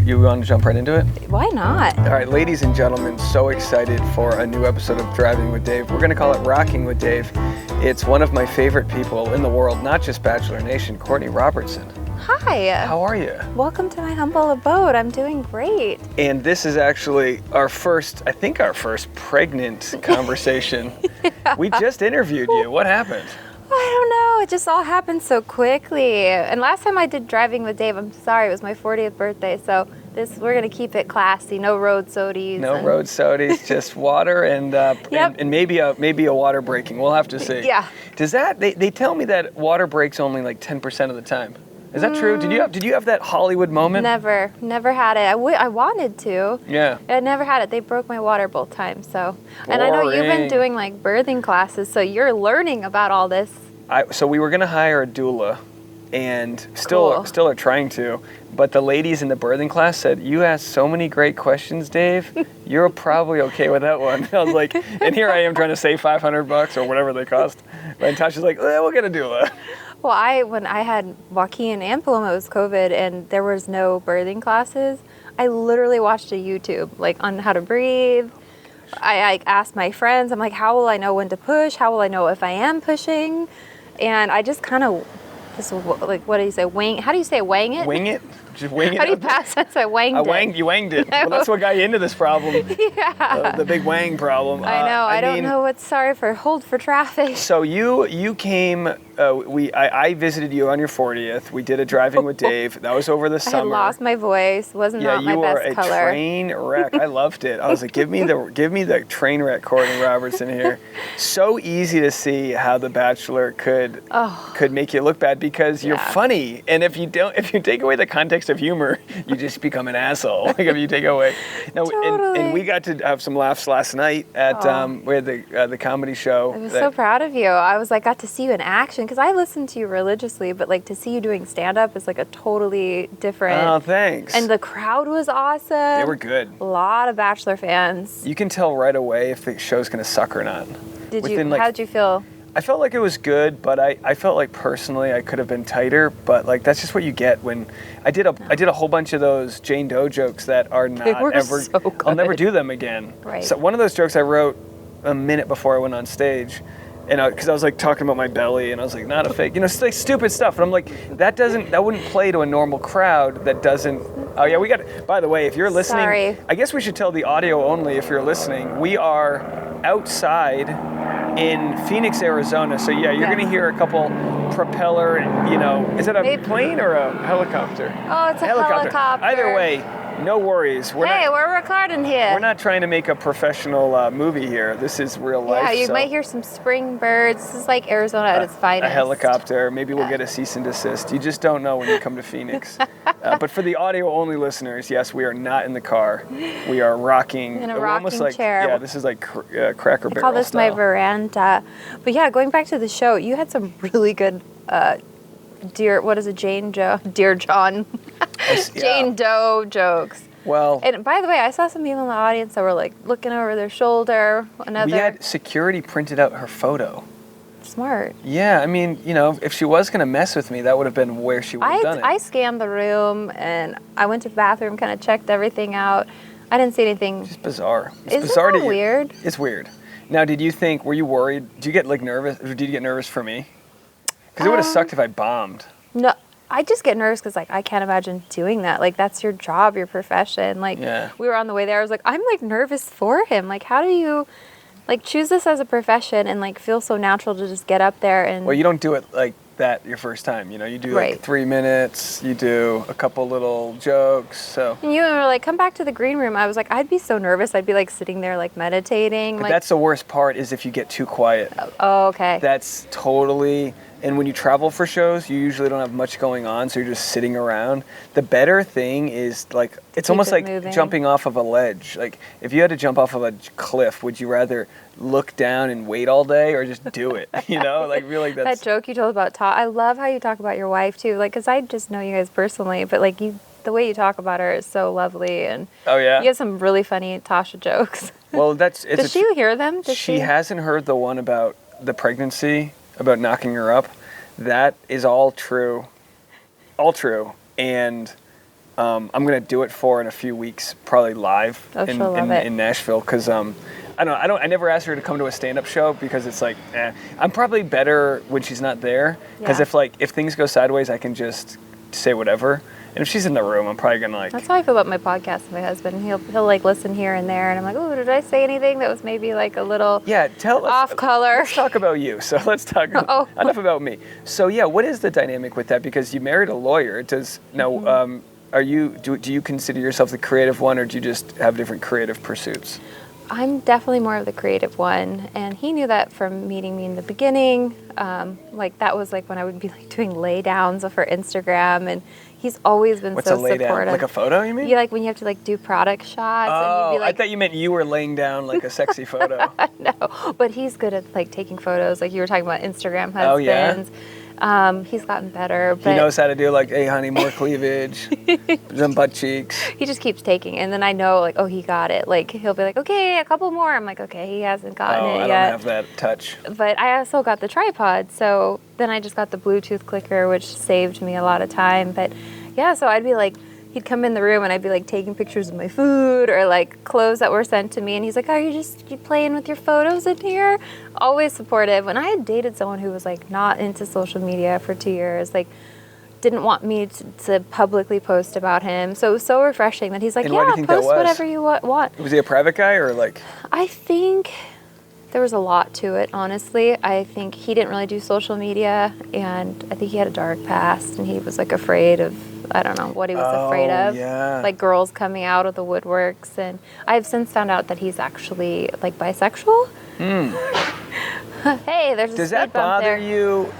You want to jump right into it? Why not? All right, ladies and gentlemen, so excited for a new episode of Driving with Dave. We're going to call it Rocking with Dave. It's one of my favorite people in the world, not just Bachelor Nation, Courtney Robertson. Hi. How are you? Welcome to my humble abode. I'm doing great. And this is actually our first pregnant conversation. Yeah. We just interviewed you. What happened? I don't know. It just all happened so quickly. And last time I did Driving with Dave, I'm sorry, it was my 40th birthday. So we're going to keep it classy. No road sodies. No road sodies, just water and yep. and maybe a water breaking. We'll have to see. Yeah. Does that they tell me that water breaks only like 10% of the time? Is that true? Did you have that Hollywood moment? Never had it. I wanted to. Yeah. I never had it. They broke my water both times. So, and I know you've been doing like birthing classes, so you're learning about all this. So we were gonna hire a doula, and still are trying to. But the ladies in the birthing class said, "You asked so many great questions, Dave. You're probably okay with that one." I was like, and here I am trying to save $500 or whatever they cost. And Tasha's like, "We'll get a doula." Well, when I had Joaquin and Paloma, it was COVID, and there was no birthing classes. I literally watched a YouTube, like, on how to breathe. I asked my friends, I'm like, how will I know when to push? How will I know if I am pushing? And I just kind of, like, what do you say, how do you say wang it? Wing it? Just wing it. How do you pass sense? I wanged it. You wanged it. Well, that's what got you into this problem. Yeah. The big wang problem. I know. I don't know what's hold for traffic. So you came, I visited you on your 40th. We did a Driving with Dave. That was over the summer. I had lost my voice. Wasn't not my best color. Yeah, you were a train wreck. I loved it. I was like, give me the train wreck Courtney Robertson here. So easy to see how The Bachelor could make you look bad because you're funny. And if you take away the context of humor, you just become an asshole. Like if you take away. No, totally. and we got to have some laughs last night at we had the comedy show. I was so proud of you. I was like, got to see you in action because I listened to you religiously, but like to see you doing stand up is like a totally different. Oh, thanks. And the crowd was awesome. They were good. A lot of Bachelor fans. You can tell right away if the show's gonna suck or not. How did you feel? I felt like it was good, but I felt like personally I could have been tighter. But like that's just what you get when I did a whole bunch of those Jane Doe jokes that are not ever. So good. I'll never do them again. Right. So one of those jokes I wrote a minute before I went on stage, and because I was like talking about my belly, and I was like, not a fake, it's like stupid stuff. And I'm like, that wouldn't play to a normal crowd. That doesn't. Oh yeah, by the way, if you're listening, sorry. I guess we should tell the audio only if you're listening. We are outside in Phoenix, Arizona. So yeah, you're gonna hear a couple propeller, is it a plane or a helicopter? Oh, it's a helicopter. Either way, no worries. We're recording here. We're not trying to make a professional movie here. This is real life. Yeah, you might hear some spring birds. This is like Arizona at its finest. A helicopter. Maybe we'll get a cease and desist. You just don't know when you come to Phoenix. But for the audio-only listeners, yes, we are not in the car. We are rocking. In a rocking chair. Yeah, this is like Cracker Barrel I call this style. my veranda. But yeah, going back to the show, you had some really good Jane John. Jane Doe jokes. Well, and by the way, I saw some people in the audience that were like looking over their shoulder. We had security printed out her photo. Smart. Yeah, I mean, if she was going to mess with me, that would have been where she would have done it. I scanned the room and I went to the bathroom, kind of checked everything out. I didn't see anything. It's bizarre. Isn't that weird? It's weird. Now, were you worried? Did you get nervous? Or did you get nervous for me? Because it would have sucked if I bombed. No, I just get nervous because I can't imagine doing that. Like that's your job, your profession. Like we were on the way there. I was like, I'm like nervous for him. Like how do you like choose this as a profession and like feel so natural to just get up there and. Well, you don't do it like that your first time. You do like 3 minutes. You do a couple little jokes. So. And you were like, come back to the green room. I was like, I'd be so nervous. I'd be like sitting there like meditating. But that's the worst part is if you get too quiet. Oh, okay. That's totally. And when you travel for shows, you usually don't have much going on, so you're just sitting around. The better thing is, like, it's almost like jumping off of a ledge. Like, if you had to jump off of a cliff, would you rather look down and wait all day or just do it? Like, really, that's... That joke you told about Todd, I love how you talk about your wife, too. Like, because I just know you guys personally, but, like, the way you talk about her is so lovely. And oh, yeah? You have some really funny Tasha jokes. Well, Does she hear them? She hasn't heard the one about the pregnancy, about knocking her up. That is all true. And I'm going to do it for in a few weeks, probably live in Nashville. Because I never asked her to come to a stand-up show because it's like, I'm probably better when she's not there. Because if things go sideways, I can just say whatever. And if she's in the room, I'm probably gonna That's how I feel about my podcast with my husband. He'll like listen here and there, and I'm like, oh, did I say anything that was maybe like a little off color? Let's talk about you. So let's talk enough about me. So what is the dynamic with that? Because you married a lawyer. Do you consider yourself the creative one, or do you just have different creative pursuits? I'm definitely more of the creative one, and he knew that from meeting me in the beginning. Like that was like when I would be like doing lay downs for Instagram, and he's always been What's so a lay supportive. down? Like a photo, you mean? Yeah, like when you have to like do product shots. Oh, and you'd be like, I thought you meant you were laying down like a sexy photo. No, but he's good at like taking photos. Like you were talking about Instagram husbands. Oh yeah. He's gotten better. But he knows how to do like, hey honey, more cleavage, some butt cheeks. He just keeps taking, and then I know like, oh, he got it. Like he'll be like, okay, a couple more. I'm like, okay, he hasn't gotten it yet. I don't have that touch. But I also got the tripod, so then I just got the Bluetooth clicker, which saved me a lot of time. But yeah, so I'd be like, he'd come in the room and I'd be like taking pictures of my food or like clothes that were sent to me, and he's like, are you playing with your photos in here? Always supportive. When I had dated someone who was like not into social media for 2 years, like didn't want me to publicly post about him, so it was so refreshing that he's like, post whatever you want. Was he a private guy or like? I think there was a lot to it, honestly. I think he didn't really do social media, and I think he had a dark past, and he was like afraid of, I don't know what he was afraid of. Yeah. Like girls coming out of the woodworks. And I've since found out that he's actually like bisexual. Hey, there's a Does that bother you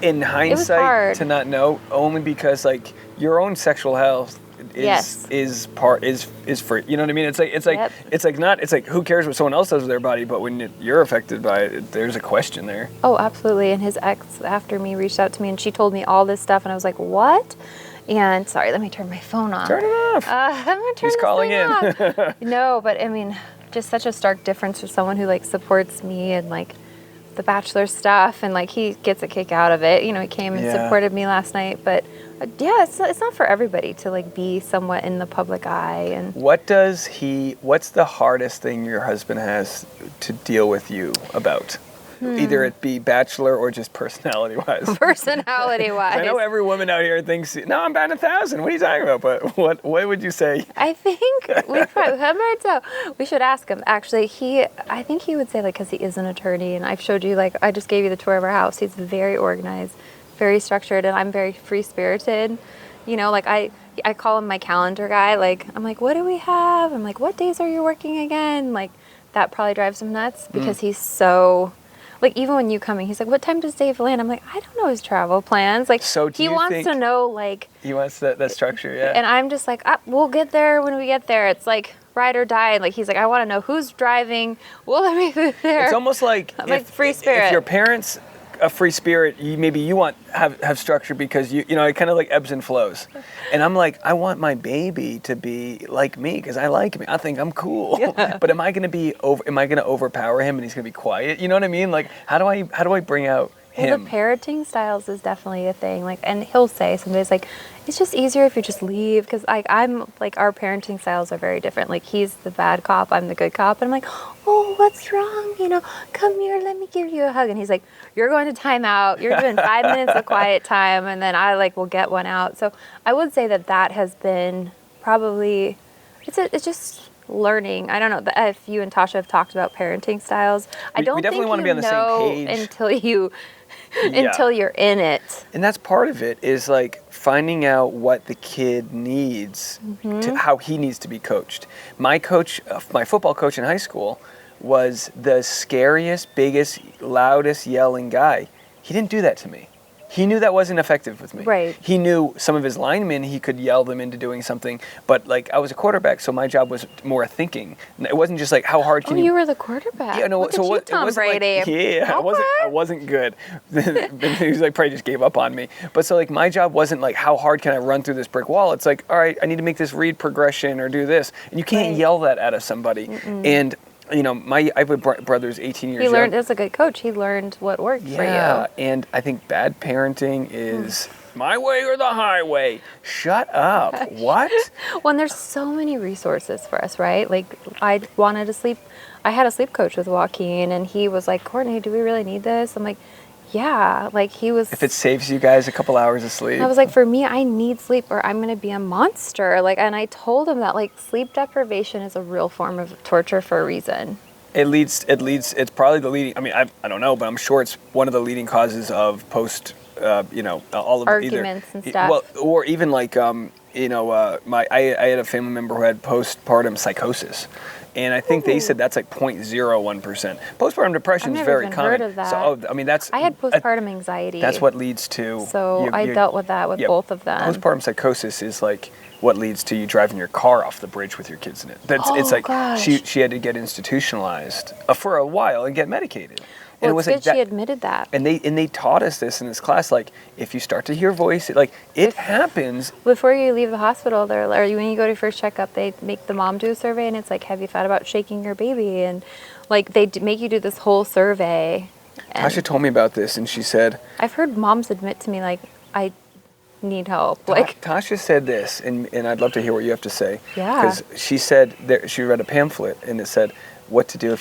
in hindsight to not know? Only because like your own sexual health is free. You know what I mean? It's like who cares what someone else does with their body, but when you're affected by it, there's a question there. Oh, absolutely. And his ex after me reached out to me, and she told me all this stuff, and I was like, what? And sorry, let me turn my phone off. Turn it off. I'm gonna turn He's calling in. No, but I mean, just such a stark difference for someone who like supports me and like the Bachelor stuff, and like he gets a kick out of it. You know, he came and supported me last night, but it's not for everybody to like be somewhat in the public eye. And what's the hardest thing your husband has to deal with you about? Either it be Bachelor or just personality-wise. Personality-wise. I know every woman out here thinks, no, I'm batting 1,000. What are you talking about? But what would you say? I think we should ask him. Actually, I think he would say, like, because he is an attorney, and I've showed you, like, I just gave you the tour of our house. He's very organized, very structured, and I'm very free-spirited. You know, like, I call him my calendar guy. Like, I'm like, what do we have? I'm like, what days are you working again? Like, that probably drives him nuts because he's so... Like, even when you come in, he's like, what time does Dave land? I'm like, I don't know his travel plans. Like, so he wants to know, like... He wants that structure, yeah. And I'm just like, we'll get there when we get there. It's like ride or die. And like, he's like, I want to know who's driving. Will there be there? It's almost like... I'm like, free spirit. If your parents... a free spirit, maybe you want have structure because you know it kind of like ebbs and flows, and I'm like, I want my baby to be like me because I like me. I think I'm cool. Yeah. But am I going to overpower him and he's going to be quiet? You know what I mean? Like how do I bring out him? Well, the parenting styles is definitely a thing. Like, and he'll say some days like, it's just easier if you just leave, because like I'm like our parenting styles are very different. Like he's the bad cop, I'm the good cop, and I'm like, oh, what's wrong? You know, come here, let me give you a hug. And he's like, you're going to time out. You're doing 5 minutes of quiet time, and then I like will get one out. So I would say that has been probably it's just learning. I don't know if you and Tasha have talked about parenting styles. I don't think want to be on the same page until you're in it. And that's part of it is like finding out what the kid needs to how he needs to be coached. My coach, my football coach in high school, was the scariest, biggest, loudest yelling guy. He didn't do that to me. He knew that wasn't effective with me. Right. He knew some of his linemen, he could yell them into doing something, but like I was a quarterback, so my job was more thinking. It wasn't just like how hard can you. Oh, you were the quarterback. Yeah, no. Look so at what? You, Tom Brady. Like, yeah, okay. I wasn't good. He was like probably just gave up on me. But so like my job wasn't like how hard can I run through this brick wall. It's like, all right, I need to make this read progression or do this, and you can't yell that out of somebody. And you know, I have a brother's 18 years young. As a good coach, he learned what worked for you. Yeah, and I think bad parenting is my way or the highway. Shut up. What? When there's so many resources for us, right? Like I had a sleep coach with Joaquin, and he was like, Courtney, do we really need this? I'm like, yeah. Like he was. If it saves you guys a couple hours of sleep. I was like, for me, I need sleep or I'm going to be a monster. Like, and I told him that like sleep deprivation is a real form of torture for a reason. It's probably the leading, I mean, I don't know, but I'm sure it's one of the leading causes of post, all of arguments and stuff. Well, or even like, I had a family member who had postpartum psychosis. And I think they said that's like 0.01%. Postpartum depression is very common. I've never even heard of that. So, I had postpartum anxiety. That's what leads to. So I dealt with that with both of them. Postpartum psychosis is like what leads to you driving your car off the bridge with your kids in it. It's like gosh. she had to get institutionalized for a while and get medicated. And Well, it was it's like good that, she admitted that. and they taught us this in this class. Like if you start to hear voice, like it happens. Before you leave the hospital, or when you go to your first checkup, they make the mom do a survey, and it's like, have you thought about shaking your baby? And like they make you do this whole survey. And Tasha told me about this, and she said, I've heard moms admit to me like, I need help. Like Tasha said this, and I'd love to hear what you have to say. Yeah. Because she said she read a pamphlet, and it said what to do it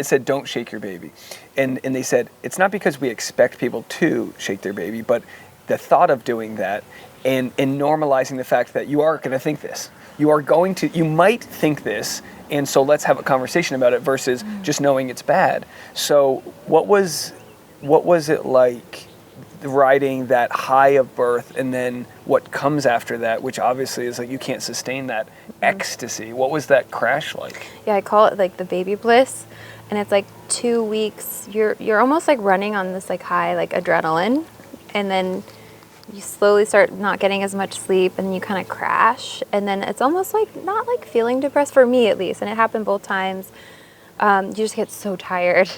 said don't shake your baby, and they said it's not because we expect people to shake their baby, but the thought of doing that and normalizing the fact that you are going to think this, you might think this, and so let's have a conversation about it versus just knowing it's bad. So what was it like riding that high of birth and then what comes after that, which obviously is like you can't sustain that ecstasy? What was that crash like? Yeah, I call it like the baby bliss, and it's like 2 weeks. You're almost like running on this like high like adrenaline, and then you slowly start not getting as much sleep, and you kind of crash, and then it's almost like not like feeling depressed for me at least, and it happened both times. You just get so tired.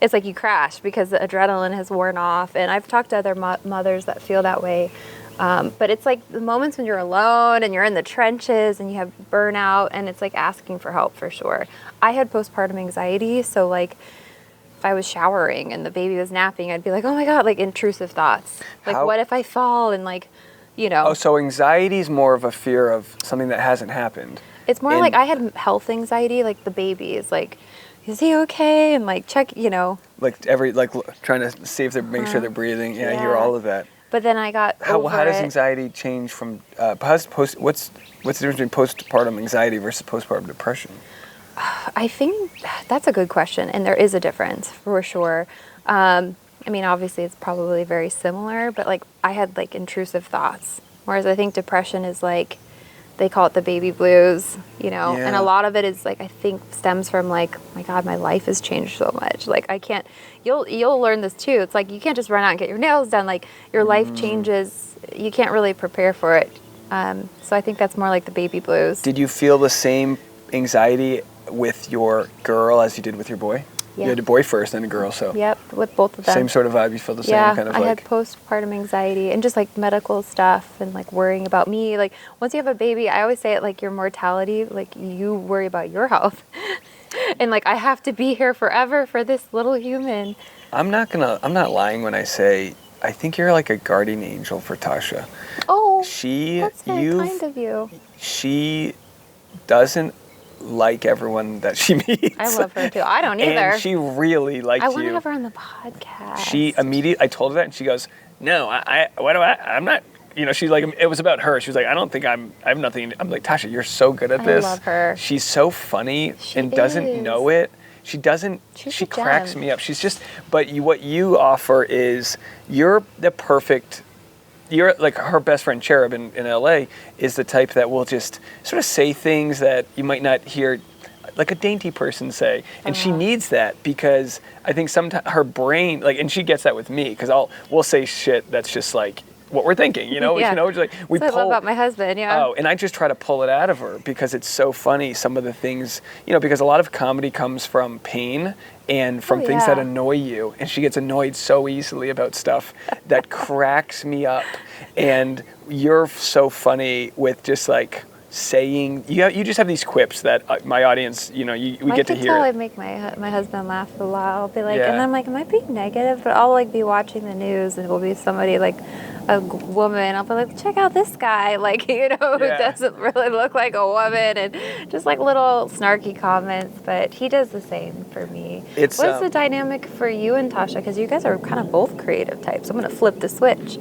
It's like you crash because the adrenaline has worn off. And I've talked to other mothers that feel that way. But it's like the moments when you're alone and you're in the trenches and you have burnout, and it's like asking for help for sure. I had postpartum anxiety. So like if I was showering and the baby was napping, I'd be like, oh my God, like intrusive thoughts. Like what if I fall and like, Oh, so anxiety is more of a fear of something that hasn't happened. It's more like I had health anxiety, like the baby is like, is he okay? And like check, Like trying to see if they're making sure they're breathing. Yeah, I hear all of that. But then I got how does anxiety change from what's the difference between postpartum anxiety versus postpartum depression? I think that's a good question, and there is a difference for sure. I mean, obviously it's probably very similar, but like I had like intrusive thoughts, whereas I think depression is like, they call it the baby blues, and a lot of it is like, I think stems from like, my God, my life has changed so much. Like I can't, you'll learn this too. It's like, you can't just run out and get your nails done. Like your life changes. You can't really prepare for it. So I think that's more like the baby blues. Did you feel the same anxiety with your girl as you did with your boy? Yeah. You had a boy first, then a girl, so. Yep, with both of them. Same sort of vibe, you feel the same kind of I had postpartum anxiety and just like medical stuff and like worrying about me. Like once you have a baby, I always say it like your mortality, like you worry about your health. And like I have to be here forever for this little human. I'm not lying when I say I think you're like a guardian angel for Tasha. Oh, that's very kind of you. She doesn't like everyone that she meets. I love her too. I don't either. And she really liked you. I want to have her on the podcast. She immediately, I told her that, and she goes, "No, I'm not." She's like, it was about her. She was like, I have nothing. I'm like, Tasha, you're so good at this. I love her. She's so funny and doesn't know it. She doesn't. She cracks me up. She's just. But what you offer is you're the perfect. You're like her best friend Cherub in LA is the type that will just sort of say things that you might not hear like a dainty person say. And she needs that because I think sometimes her brain, like, and she gets that with me because we'll say shit that's just like what we're thinking, Yeah. Just like we That's what I love about my husband, yeah. Oh, and I just try to pull it out of her because it's so funny, some of the things, because a lot of comedy comes from pain and from things that annoy you. And she gets annoyed so easily about stuff that cracks me up. And you're so funny with just like saying, you just have these quips that my audience, we get to hear. I make my husband laugh a lot. I'll be like, and I'm like, am I being negative? But I'll like be watching the news and it will be somebody like a woman. I'll be like, check out this guy, like, who doesn't really look like a woman, and just like little snarky comments. But he does the same for me. What's the dynamic for you and Tasha? Because you guys are kind of both creative types. I'm gonna flip the switch.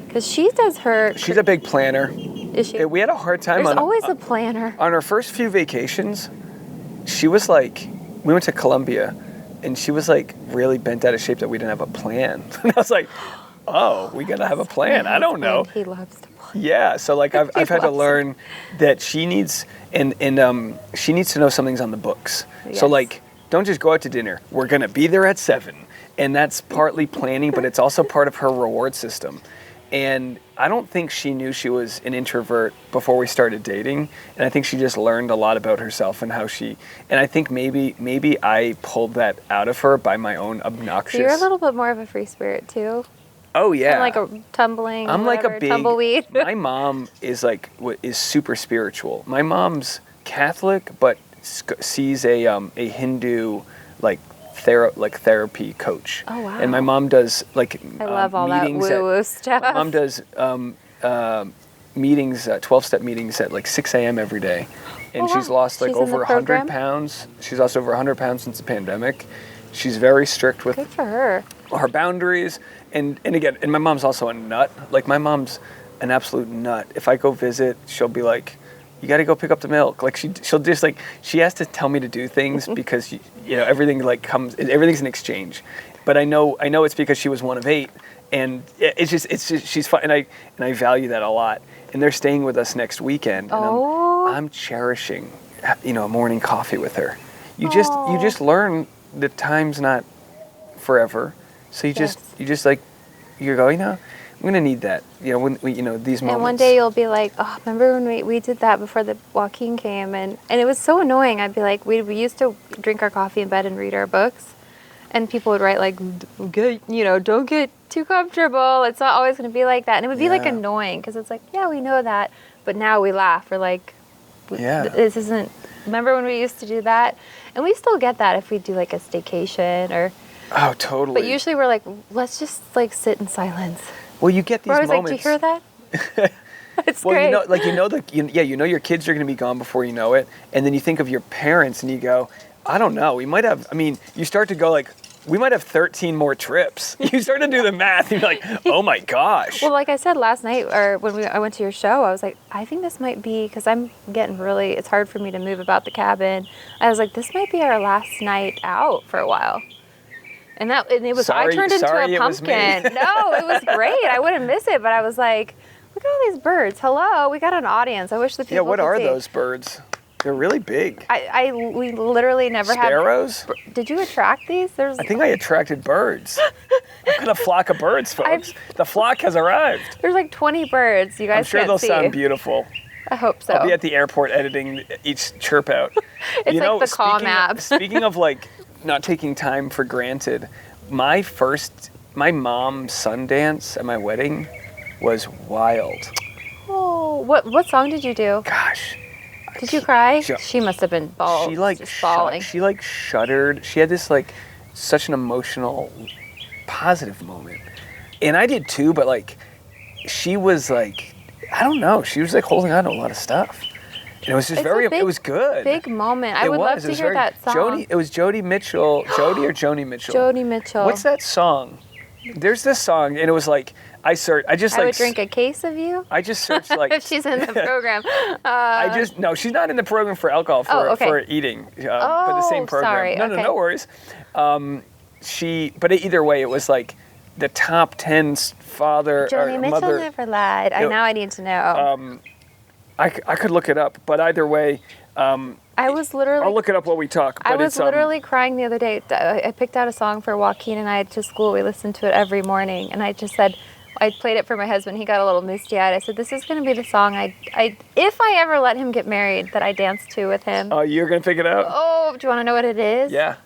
Because she's a big planner. Is she? We had a hard time. There's always a planner. On our first few vacations, she was like, we went to Colombia, and she was like really bent out of shape that we didn't have a plan. And I was like, oh, we gotta have a plan. I don't know. He loves to plan. Yeah, so like I've had to learn that she needs and she needs to know something's on the books. Yes. So like, don't just go out to dinner. We're gonna be there at 7, and that's partly planning, but it's also part of her reward system. And I don't think she knew she was an introvert before we started dating. And I think she just learned a lot about herself and how and I think maybe I pulled that out of her by my own obnoxious. So you're a little bit more of a free spirit too. Oh yeah. Like a tumbling, I'm whatever, like a big tumbleweed. My mom is super spiritual. My mom's Catholic, but sees a Hindu therapy coach. Oh wow! And my mom does I love all that woo-woo stuff. My mom does meetings, 12-step meetings at 6 a.m. every day, and she's lost over 100 pounds. She's lost over 100 pounds since the pandemic. She's very strict with her boundaries, and again, and my mom's also a nut. Like my mom's an absolute nut. If I go visit, she'll be like, you got to go pick up the milk. Like she'll just she has to tell me to do things because everything everything's an exchange. But I know it's because she was one of 8, and it's just she's fun, and I value that a lot. And they're staying with us next weekend, and I'm cherishing a morning coffee with her. You just learn that time's not forever, so you just go, I'm gonna need that, when these moments. And one day you'll be like, oh, remember when we did that before the Joaquin came, and it was so annoying. I'd be like, we used to drink our coffee in bed and read our books, and people would write don't get too comfortable. It's not always gonna be like that, and it would be annoying because it's like, yeah, we know that, but now we laugh. We're like, this isn't. Remember when we used to do that? And we still get that if we do a staycation or. Oh, totally. But usually we're like, let's just sit in silence. Well, you get these moments. Like, do you hear that? It's great. Your kids are going to be gone before you know it, and then you think of your parents and you go, I don't know. We might have. You start to go we might have 13 more trips. You start to do the math, and you're like, oh my gosh. Well, like I said last night, or when I went to your show, I was like, I think this might be because I'm getting it's hard for me to move about the cabin. I was like, this might be our last night out for a while. And it was. I turned into a pumpkin. No, it was great. I wouldn't miss it, but I was like, look at all these birds. Hello, we got an audience. I wish the people. Yeah, what are those birds? They're really big. We literally never had sparrows. Did you attract these? I think I attracted birds. I've got a flock of birds, folks. The flock has arrived. There's 20 birds. You guys I'm sure can't they'll see. Sound beautiful. I hope so. I'll be at the airport editing each chirp out. It's the Calm app. Speaking of not taking time for granted, my mom's Sundance at my wedding was wild. Oh, what song did you do? Gosh. Did you cry? She must have been bawling. She shuddered. She had this such an emotional, positive moment, and I did too. But she was I don't know. She was holding on to a lot of stuff. And it was just it was good. Big moment. I would love to hear that song. It was Joni Mitchell. Jody or Joni Mitchell? Joni Mitchell. What's that song? There's this song, and it was I would drink a case of you. I just searched if she's in the program. No, she's not in the program for alcohol for eating, but the same program. Sorry. No worries. But either way, it was the top 10 father Joni or Mitchell mother. Never lied. Now I need to know. I could look it up, but either way, I was literally. I'll look it up while we talk. But I was literally crying the other day. I picked out a song for Joaquin and I to school. We listened to it every morning, and I just said, I played it for my husband. He got a little misty-eyed. I said, this is going to be the song if I ever let him get married, that I dance to with him. Oh, you're going to pick it out? Oh, do you want to know what it is? Yeah.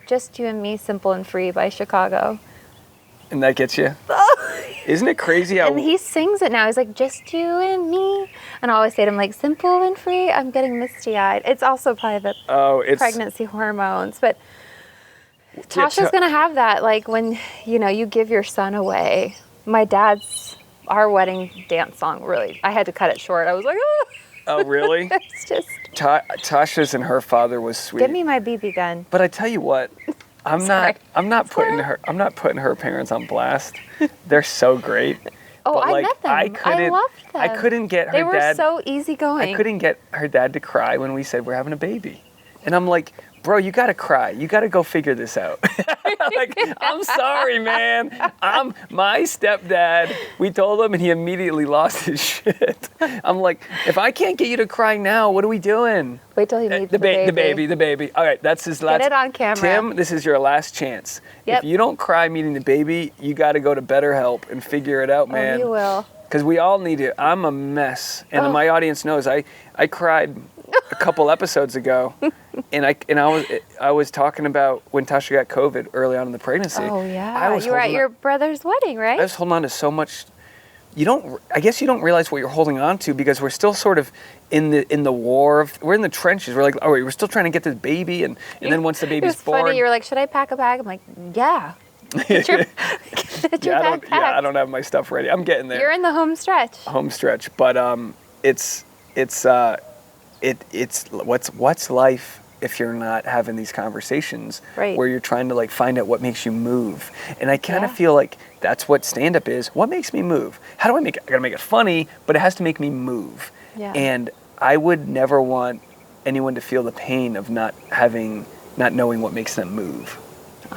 Just You and Me, Simple and Free by Chicago. And that gets you? Oh. Isn't it crazy how... And he sings it now. He's like, just you and me. And I always say to him, like, simple and free. I'm getting misty-eyed. It's also probably the pregnancy hormones. But Tasha's going to have that, like, when, you know, you give your son away. Our wedding dance song, really, I had to cut it short. I was like, oh. Oh, really? It's just... Tasha's and her father was sweet. Give me my BB gun. But I tell you what, I'm not putting her parents on blast. They're so great. Oh, but, I met them. I loved them. I couldn't get her dad. They were so easygoing. I couldn't get her dad to cry when we said we're having a baby. And I'm like, bro, you gotta cry. You gotta go figure this out. Like, I'm sorry, man. My stepdad. We told him and he immediately lost his shit. I'm like, if I can't get you to cry now, what are we doing? Wait till he meets the baby. The baby. All right, that's his last. Get it on camera. Tim, this is your last chance. Yep. If you don't cry meeting the baby, you gotta go to BetterHelp and figure it out, man. Oh, you will. Because we all need it. I'm a mess. And my audience knows I cried a couple episodes ago, and I was talking about when Tasha got COVID early on in the pregnancy. Oh yeah, you were at your brother's wedding, right? I was holding on to so much. I guess you don't realize what you're holding on to because we're still sort of in the war. We're in the trenches. We're like, oh, we're still trying to get this baby, and then once the baby's born, funny. You were like, should I pack a bag? I'm like, yeah. Get your bag packed. I don't have my stuff ready. I'm getting there. You're in the home stretch. But it's what's life if you're not having these conversations where you're trying to like find out what makes you move. And I kind of feel like that's what stand-up is. What makes me move? How do I make it? I gotta make it funny, but it has to make me move. Yeah. And I would never want anyone to feel the pain of not knowing what makes them move.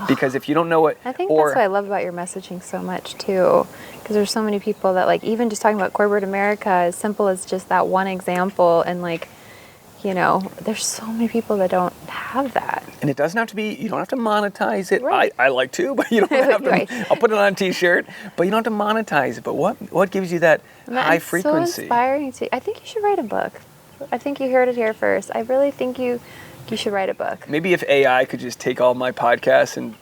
Because if you don't know what... I think that's what I love about your messaging so much, too. Because there's so many people that, like, even just talking about corporate America, as simple as just that one example, and, like, you know, there's so many people that don't have that. And it doesn't have to be... You don't have to monetize it. Right. I like to, but you don't have to... Right. I'll put it on a T-shirt, but you don't have to monetize it. But what gives you that high frequency? So inspiring to... I think you should write a book. I think you heard it here first. I really think you should write a book. Maybe if AI could just take all my podcasts and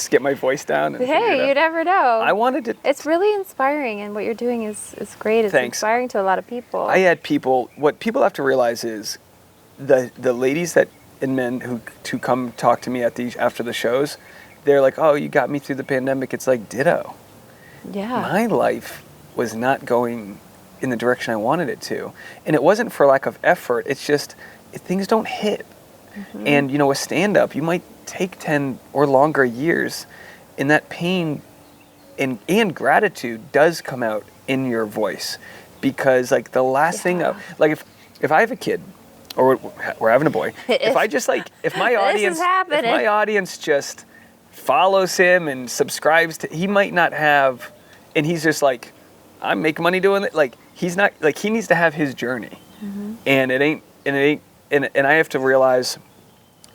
get my voice down. And hey, you never know. I wanted to... It's really inspiring, and what you're doing is great. It's inspiring to a lot of people. I had people... What people have to realize is the ladies and men who come talk to me after the shows, they're like, oh, you got me through the pandemic. It's like, ditto. Yeah. My life was not going in the direction I wanted it to. And it wasn't for lack of effort. It's just things don't hit. Mm-hmm. And, you know, with stand-up, you might take 10 or longer years, and that pain and gratitude does come out in your voice. Because, like, the last thing... Like, if I have a kid, or we're having a boy, if my audience just follows him and subscribes to... He might not have... And he's just like, I'm making money doing it. Like, he's not... Like, he needs to have his journey. Mm-hmm. And I have to realize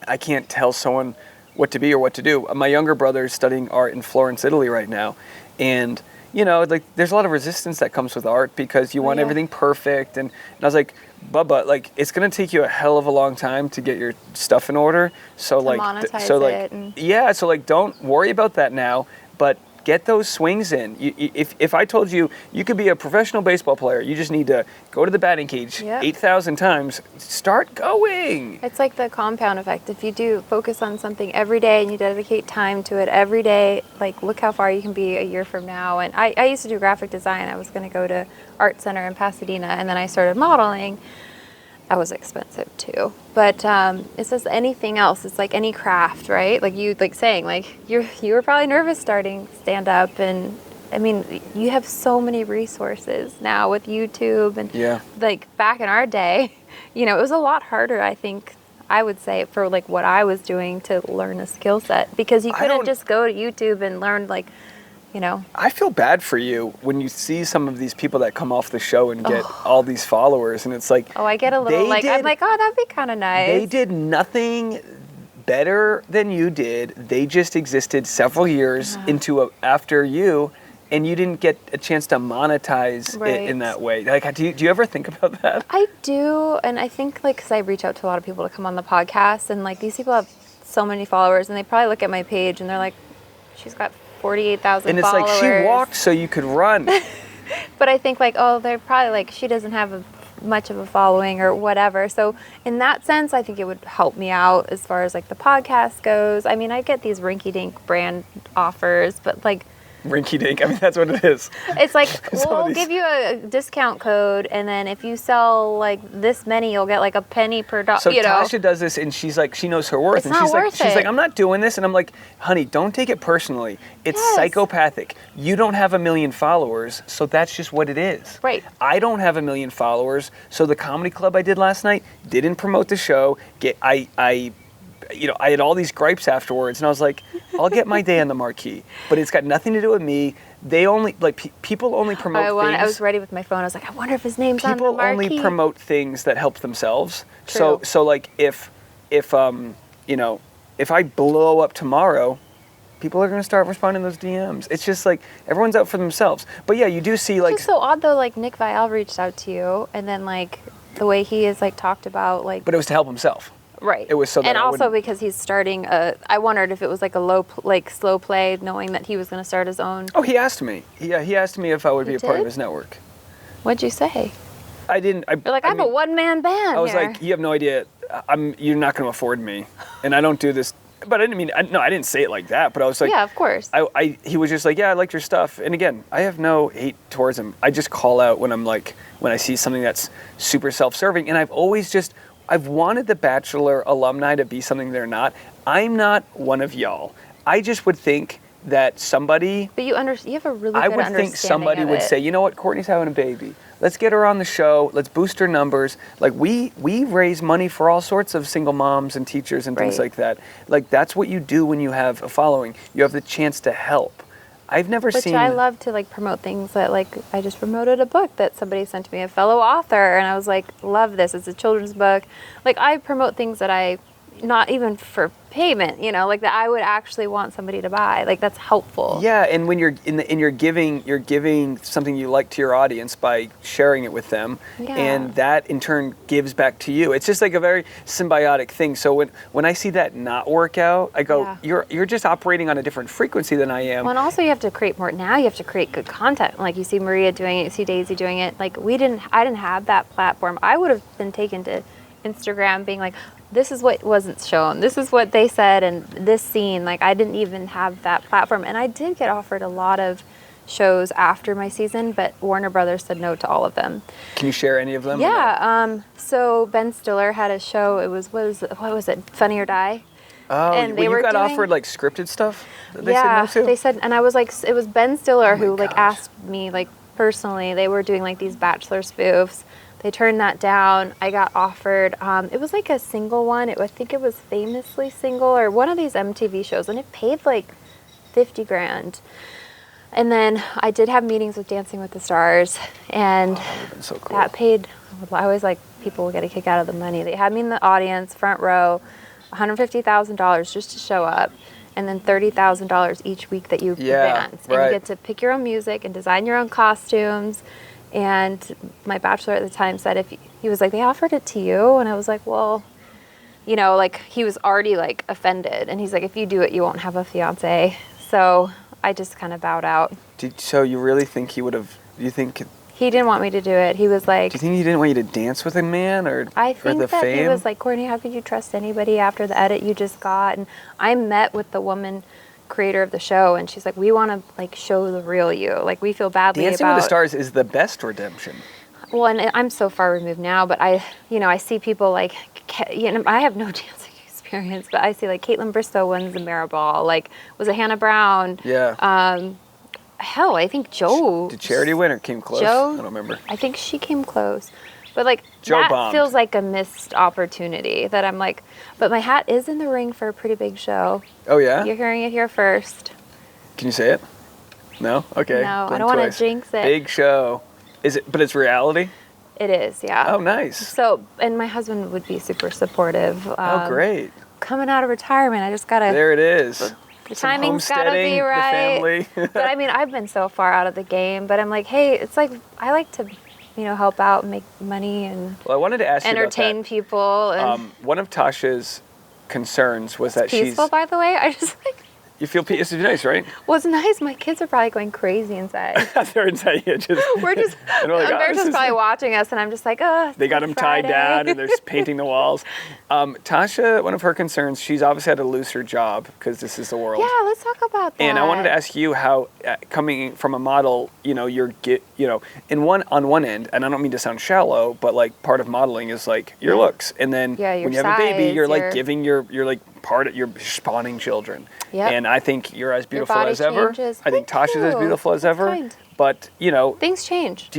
I can't tell someone what to be or what to do. My younger brother is studying art in Florence, Italy right now. And, you know, like there's a lot of resistance that comes with art because you want everything perfect. And I was like, Bubba, like it's going to take you a hell of a long time to get your stuff in order. So don't worry about that now, but get those swings in. If I told you could be a professional baseball player, you just need to go to the batting cage 8,000 times, start going. It's like the compound effect. If you do focus on something every day and you dedicate time to it every day, like look how far you can be a year from now. And I used to do graphic design. I was going to go to Art Center in Pasadena, and then I started modeling. That was expensive too. But it's just anything else. It's like any craft, right? Like you saying, like you were probably nervous starting stand up, and I mean, you have so many resources now with YouTube and like back in our day, you know, it was a lot harder, I think, I would say, for like what I was doing to learn a skill set, because you couldn't just go to YouTube and learn, like, you know. I feel bad for you when you see some of these people that come off the show and get all these followers, and it's like, oh, I get a little I'm like, oh, that'd be kind of nice. They did nothing better than you did. They just existed several years after you, and you didn't get a chance to monetize it in that way. Like, do you ever think about that? I do, and I think, like, because I reach out to a lot of people to come on the podcast, and like these people have so many followers, and they probably look at my page and they're like, she's got 48,000 And it's followers. like, she walked so you could run. But I think like, oh, they're probably like, she doesn't have much of a following or whatever. So in that sense, I think it would help me out as far as like the podcast goes. I mean, I get these rinky-dink brand offers, but like, Rinky-dink. I mean, that's what it is. it's like, we'll give you a discount code, and then if you sell like this many, you'll get like a penny per dollar. So Tasha does this, and she's like, she knows her worth, and she's like, I'm not doing this, and I'm like, honey, don't take it personally. It's psychopathic. You don't have 1 million followers, so that's just what it is. Right. I don't have 1 million followers, so the comedy club I did last night didn't promote the show. I had all these gripes afterwards, and I was like, I'll get my day on the marquee, but it's got nothing to do with me. They only, people only promote things. I was ready with my phone. I was like, I wonder if his name's on the marquee. People only promote things that help themselves. True. So like, if I blow up tomorrow, people are going to start responding to those DMs. It's just like, everyone's out for themselves. But yeah, you do see like... It's so odd though, like Nick Viall reached out to you, and then like, the way he is like talked about like... But it was to help himself. Right. It was so that and also because he's starting I wondered if it was like a slow play, knowing that he was going to start his own. Oh, he asked me. Yeah, he asked me if I would be a part of his network. What'd you say? I didn't. You're like, I have a one-man band. I was like, you have no idea. You're not going to afford me, and I don't do this. But I didn't mean. I didn't say it like that. But I was like, yeah, of course. He was just like, yeah, I like your stuff. And again, I have no hate towards him. I just call out when I see something that's super self-serving, and I've wanted the Bachelor alumni to be something they're not. I'm not one of y'all. I just would think that somebody... But you have a really good understanding. I would think somebody would say, you know what, Courtney's having a baby. Let's get her on the show. Let's boost her numbers. Like, we raise money for all sorts of single moms and teachers and things like that. Like, that's what you do when you have a following. You have the chance to help. I've never seen... Which I love to, like, promote things that, like, I just promoted a book that somebody sent to me, a fellow author, and I was like, love this. It's a children's book. Like, I promote things that not even for payment, like that I would actually want somebody to buy. Like, that's helpful. Yeah, and when you're you're giving something you like to your audience by sharing it with them, and that in turn gives back to you. It's just like a very symbiotic thing. So when I see that not work out, I go, you're just operating on a different frequency than I am. Well, and also you have to create more. Now you have to create good content. Like, you see Maria doing it, you see Daisy doing it. Like, I didn't have that platform. I would have been taken to Instagram being like, this is what wasn't shown. This is what they said, and this scene. Like, I didn't even have that platform. And I did get offered a lot of shows after my season, but Warner Brothers said no to all of them. Can you share any of them? Yeah. So Ben Stiller had a show. It was, what was it? Funny or Die. Oh, and you got offered like scripted stuff? They said no to? They said, and I was like, it was Ben Stiller who like asked me like personally. They were doing like these Bachelor spoofs. They turned that down. I got offered, it was like a single one. I think it was Famously Single or one of these MTV shows, and it paid like $50,000. And then I did have meetings with Dancing with the Stars, and so cool. That paid, I always like, people will get a kick out of the money. They had me in the audience, front row, $150,000 just to show up, and then $30,000 each week that you advance. And you get to pick your own music and design your own costumes. And my bachelor at the time said, he was like, they offered it to you. And I was like, well, like, he was already like offended. And he's like, if you do it, you won't have a fiance. So I just kind of bowed out. So you really think he would have, he didn't want me to do it. He was like... Do you think he didn't want you to dance with a man or the fame? I think that he was like, Courtney, how could you trust anybody after the edit you just got? And I met with the woman creator of the show, and she's like, we want to like show the real you. Like, we feel badly Dancing with the Stars is the best redemption. Well, and I'm so far removed now, but I see people like, I have no dancing experience, but I see like Caitlin Bristow wins the Mariball. Like, was it Hannah Brown? Yeah. Hell, I think Joe. Did Charity win or came close? Joe, I don't remember. I think she came close. But like, Joe that bombed. Feels like a missed opportunity that I'm like, but my hat is in the ring for a pretty big show. Oh, yeah? You're hearing it here first. Can you say it? No? Okay. No, I don't want to jinx it. Big show. Is it? But it's reality? It is, yeah. Oh, nice. So, and my husband would be super supportive. Oh, great. Coming out of retirement, I just got to... There it is. The timing's got to be right. The family. But I mean, I've been so far out of the game, but I'm like, hey, it's like, I like to... help out and make money and I wanted to ask entertain you about that. people. And one of Tasha's concerns was that peaceful, by the way. I just like... You feel peace. It's nice, right? Well, it's nice. My kids are probably going crazy inside. They're inside. Yeah, We're just. They're just probably watching us, and I'm just like, oh. They got them tied down, and they're just painting the walls. Tasha, one of her concerns, she's obviously had to lose her job because this is the world. Yeah, let's talk about that. And I wanted to ask you how, coming from a model, on one end, and I don't mean to sound shallow, but like part of modeling is like your looks, and then when you have a baby, you're like giving you're like you're spawning children. Yep. And I think you're as beautiful as ever. I think Tasha's as beautiful as ever. Kind. But things change.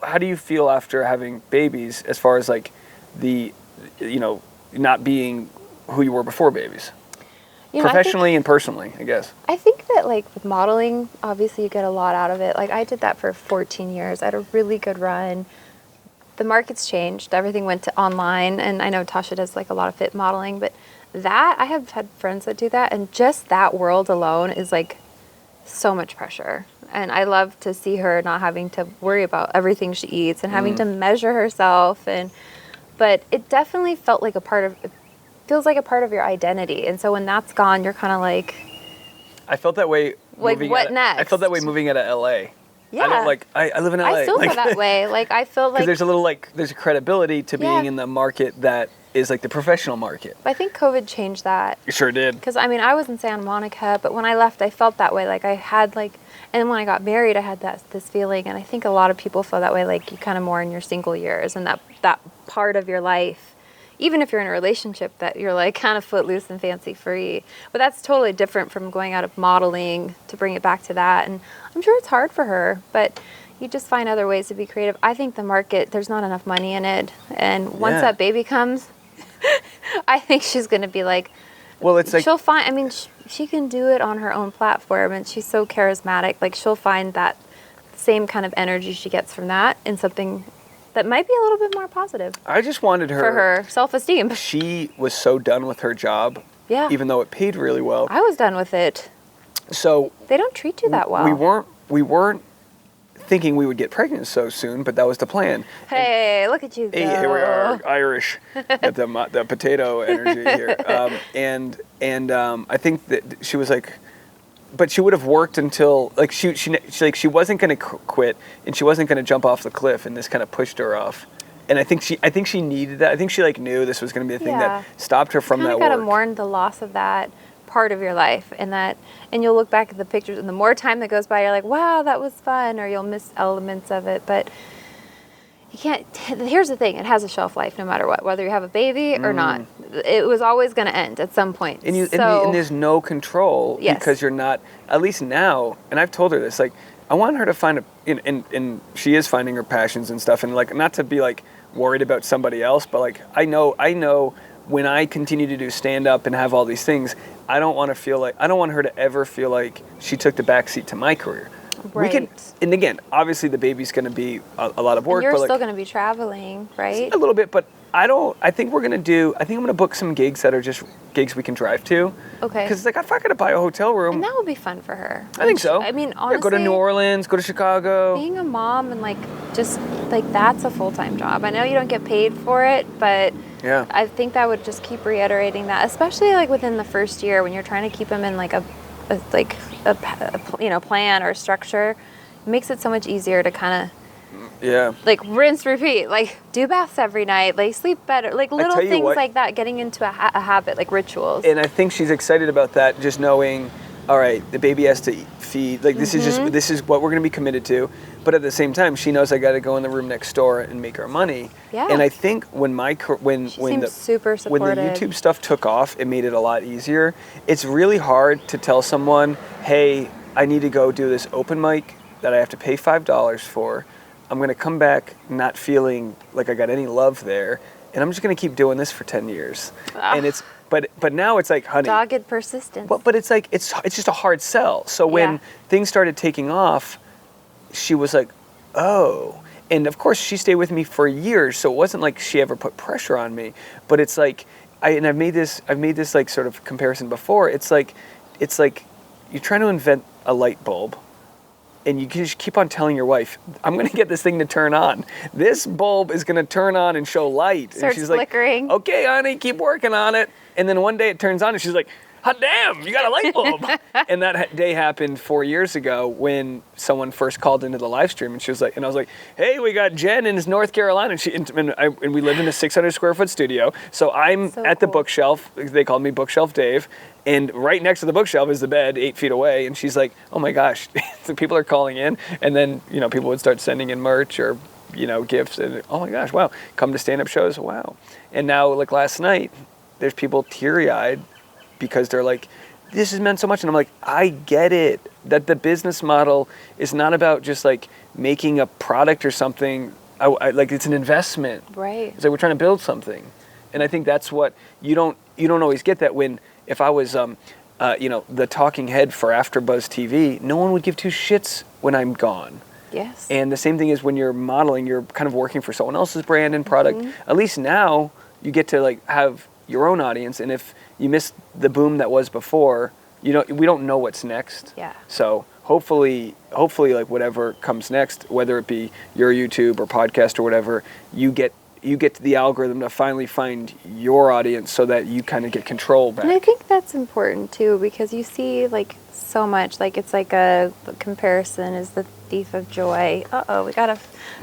How do you feel after having babies, as far as like the not being who you were before babies? Professionally and personally, I guess. I think that like with modeling, obviously you get a lot out of it. Like I did that for 14 years. I had a really good run. The market's changed. Everything went to online, and I know Tasha does like a lot of fit modeling, but I have had friends that do that, and just that world alone is like so much pressure. And I love to see her not having to worry about everything she eats and having to measure herself, but it definitely felt like feels like a part of your identity. And so when that's gone, you're kind of like, I felt that way. Like what next? I felt that way moving out of LA. Yeah. I live in LA. I still feel that way. Like I feel like there's a credibility to being in the market that is like the professional market. I think COVID changed that. It sure did. Because I mean, I was in Santa Monica, but when I left, I felt that way. Like I had and when I got married, I had this feeling, and I think a lot of people feel that way. Like you kind of more in your single years, and that part of your life. Even if you're in a relationship, that you're like kind of footloose and fancy free. But that's totally different from going out of modeling to bring it back to that. And I'm sure it's hard for her, but you just find other ways to be creative. I think the market, there's not enough money in it. And once that baby comes, I think she's going to be like, well, it's like, she'll find, I mean, she can do it on her own platform, and she's so charismatic. Like she'll find that same kind of energy she gets from that in something that might be a little bit more positive. I just wanted her... For her self-esteem. She was so done with her job. Yeah. Even though it paid really well. I was done with it. So... They don't treat you that well. We weren't thinking we would get pregnant so soon, but that was the plan. Hey, look at you go. Hey, here we are, Irish. Got the potato energy here. I think that she was like... But she would have worked until she wasn't going to quit, and she wasn't going to jump off the cliff, and this kind of pushed her off. And I think she needed that. I think she knew this was going to be the thing that stopped her from that work. You got to mourn the loss of that part of your life, and you'll look back at the pictures, and the more time that goes by, you're like, wow, that was fun, or you'll miss elements of it, but. You can't. Here's the thing: it has a shelf life, no matter what, whether you have a baby or not. It was always going to end at some point. And there's no control because you're not. At least now, and I've told her this. Like, I want her to find and she is finding her passions and stuff, and like not to be like worried about somebody else, but like I know when I continue to do stand up and have all these things, I don't want her to ever feel like she took the backseat to my career. Right. And again, obviously the baby's going to be a lot of work. And you're still going to be traveling, right? A little bit, but I think I'm going to book some gigs that are just gigs we can drive to. Okay. Because it's like, if I got to buy a hotel room. And that would be fun for her. I think so. I mean, honestly. Go to New Orleans, go to Chicago. Being a mom and that's a full-time job. I know you don't get paid for it, but yeah. I think that would just keep reiterating that, especially like within the first year when you're trying to keep them in like a plan or structure. It makes it so much easier to kind of like rinse, repeat, like do baths every night, like sleep better, like little things like that, getting into a habit, like rituals. And I think she's excited about that, just knowing, all right, the baby has to feed, like this is what we're going to be committed to. But at the same time, she knows I got to go in the room next door and make her money. Yeah. And I think when the YouTube stuff took off, it made it a lot easier. It's really hard to tell someone, hey, I need to go do this open mic that I have to pay $5 for. I'm going to come back not feeling like I got any love there, and I'm just going to keep doing this for 10 years. And it's but now it's like, honey, dogged persistence. But it's like it's just a hard sell. So when things started taking off, she was like, oh. And of course she stayed with me for years, so it wasn't like she ever put pressure on me. But it's like I've made this like sort of comparison before. It's like you're trying to invent a light bulb, and you just keep on telling your wife, I'm going to get this thing to turn on. This bulb is going to turn on and show light. Starts and she's flickering. Like, okay, honey, keep working on it. And then one day it turns on, and she's like, hot damn, you got a light bulb. And that day happened 4 years ago when someone first called into the live stream, and she was like, and I was like, hey, we got Jen in North Carolina, and we live in a 600 square foot studio. So I'm at the bookshelf. They called me Bookshelf Dave. And right next to the bookshelf is the bed 8 feet away. And she's like, oh my gosh, people are calling in. And then, people would start sending in merch or, gifts. And oh my gosh, wow, come to stand-up shows, wow. And now, like last night, there's people teary-eyed because they're like, this has meant so much. And I'm like, I get it. That the business model is not about just like making a product or something. Like it's an investment. Right. It's like we're trying to build something. And I think that's what you don't always get that when, if I was, the talking head for AfterBuzz TV, no one would give two shits when I'm gone. Yes. And the same thing is when you're modeling, you're kind of working for someone else's brand and product. Mm-hmm. At least now you get to like have your own audience. And if you miss the boom that was before, we don't know what's next. Yeah. So hopefully like whatever comes next, whether it be your YouTube or podcast or whatever, you get to the algorithm to finally find your audience so that you kind of get control back. And I think that's important too, because you see like so much, like it's like a comparison is the thief of joy. We got a,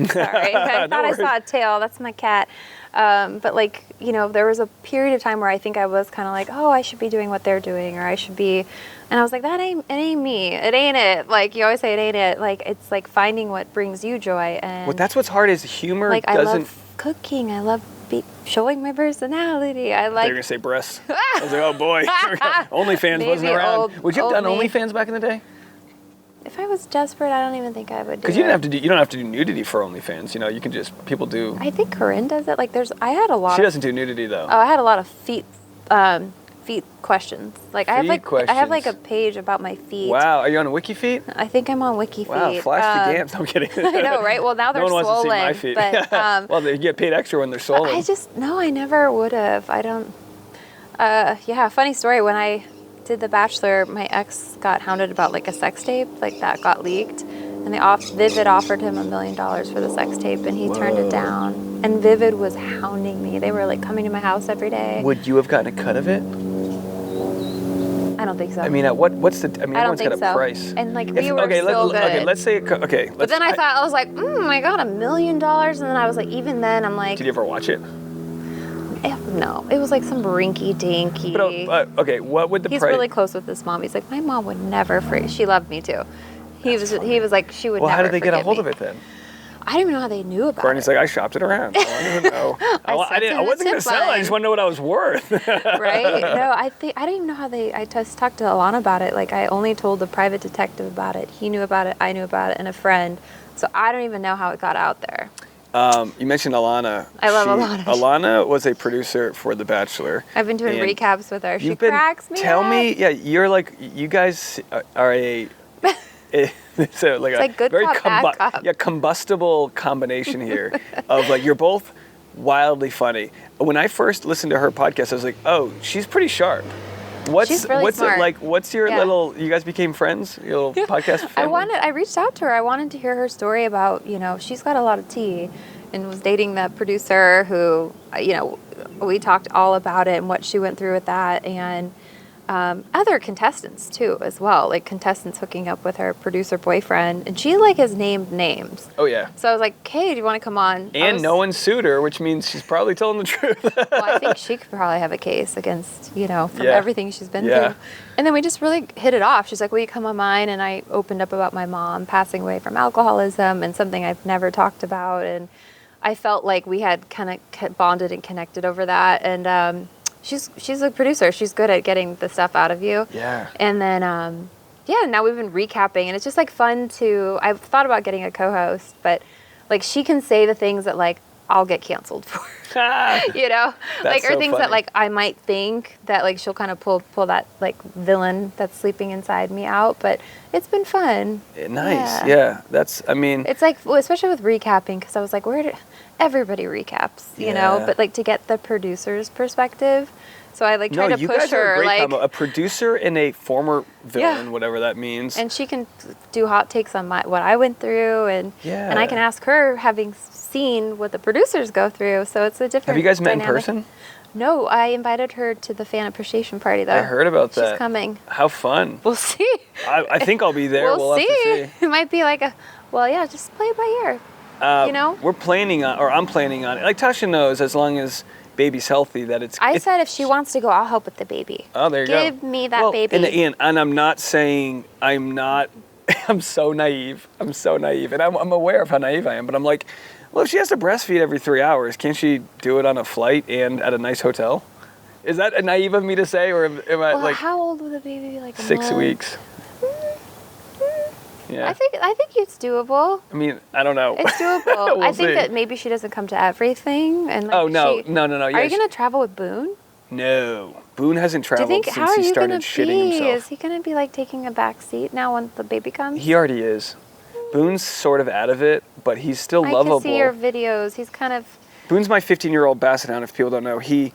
sorry, I thought I saw a tail. That's my cat. But like, there was a period of time where I think I was kind of like, oh, I should be doing what they're doing, or I should be, and I was like, it ain't me. It ain't it. Like you always say, it ain't it. Like it's like finding what brings you joy. And well, that's what's hard is humor like, doesn't. I love cooking. I love showing my personality. I like. They're gonna say breasts. I was like, oh boy, OnlyFans wasn't around. Would you have done OnlyFans back in the day? If I was desperate, I don't even think I would do it. Because you don't have to do nudity for OnlyFans. You can just, people do. I think Corinne does it. Like I had a lot. She doesn't do nudity though. Oh, I had a lot of feet questions. Like I have like a page about my feet. Wow, are you on Wiki Feet? I think I'm on Wiki Feet. Wow, flash the gams. No, I'm kidding. I know, right? Well, now they're swollen. No one wants to see my feet. But, well, they get paid extra when they're swollen. I never would have. I don't. Funny story. When I did The Bachelor, my ex got hounded about like a sex tape, like that got leaked, and Vivid offered him $1 million for the sex tape, and he turned it down. And Vivid was hounding me. They were like coming to my house every day. Would you have gotten a cut of it? I don't think so. I mean, what's the? I mean, everyone's got a price. And like we were so good. Okay, let's say okay. But then I was like, my God, $1 million, and then I was like, even then, I'm like. Did you ever watch it? No, it was like some rinky-dinky. But, okay, what would the price? He's really close with his mom. He's like, my mom would never forget. She loved me too. He was like, she would never forget me. Well, how did they get a hold of it then? I don't even know how they knew about Courtney's it. like, I shopped it around. I don't even know. I wasn't going to sell it. I just want to know what I was worth. Right? No, I don't even know how I just talked to Alana about it. Like, I only told the private detective about it. He knew about it. I knew about it. And a friend. So I don't even know how it got out there. You mentioned Alana. I love Alana. Alana was a producer for The Bachelor. I've been doing recaps with her. She cracks me up. You're like, you guys are a so like it's a like good very cop, bad cop. Combustible combination here of like you're both wildly funny. When I first listened to her podcast, I was like, oh, she's pretty sharp. She's really smart. It like? What's your little? You guys became friends? Your little podcast family? I reached out to her. I wanted to hear her story about she's got a lot of tea, and was dating the producer who we talked all about it and what she went through with that, and other contestants too as well, like contestants hooking up with her producer boyfriend, and she like has named names. Oh yeah. So I was like, "Hey, do you want to come on?" And no one sued her, which means she's probably telling the truth. Well, I think she could probably have a case against from everything she's been through. And then we just really hit it off. She's like, "Will you come on mine?" And I opened up about my mom passing away from alcoholism and something I've never talked about, and I felt like we had kind of bonded and connected over that, and. She's a producer. She's good at getting the stuff out of you. Yeah. And then, now we've been recapping, and it's just like fun to. I've thought about getting a co-host, but like she can say the things that like I'll get canceled for. Like or things funny. that like I might think that like she'll kind of pull that like villain that's sleeping inside me out. But it's been fun. Nice. Yeah. It's like especially with recapping, because I was like, where did everybody recaps, but like to get the producer's perspective. So I like try to push her like a producer and a former villain, whatever that means. And she can do hot takes on what I went through, and I can ask her having seen what the producers go through. So it's a different. Have you guys met dynamic. in person? No, I invited her to the fan appreciation party, though. I heard about that. She's coming. How fun. We'll see. I think I'll be there. We'll have to see. It might be like just play it by ear. We're planning on, or I'm planning on it. Like Tasha knows, as long as baby's healthy, that I said if she wants to go, I'll help with the baby. Oh, there you go. Give me that baby. And I'm not saying I'm not. I'm so naive. And I'm aware of how naive I am. But I'm like, well, if she has to breastfeed every 3 hours, can't she do it on a flight and at a nice hotel? Is that naive of me to say, or am I like? How old would the baby be? Like 6 weeks. Yeah. I think it's doable. I mean, I don't know. It's doable. I think that maybe she doesn't come to everything. And like, no. Are you gonna travel with Boone? No, Boone hasn't traveled since how are he you started gonna shitting himself. Is he gonna be like taking a back seat now when the baby comes? He already is. Boone's sort of out of it, but he's still lovable. I can see your videos. He's kind of. Boone's my 15-year-old basset hound, if people don't know. He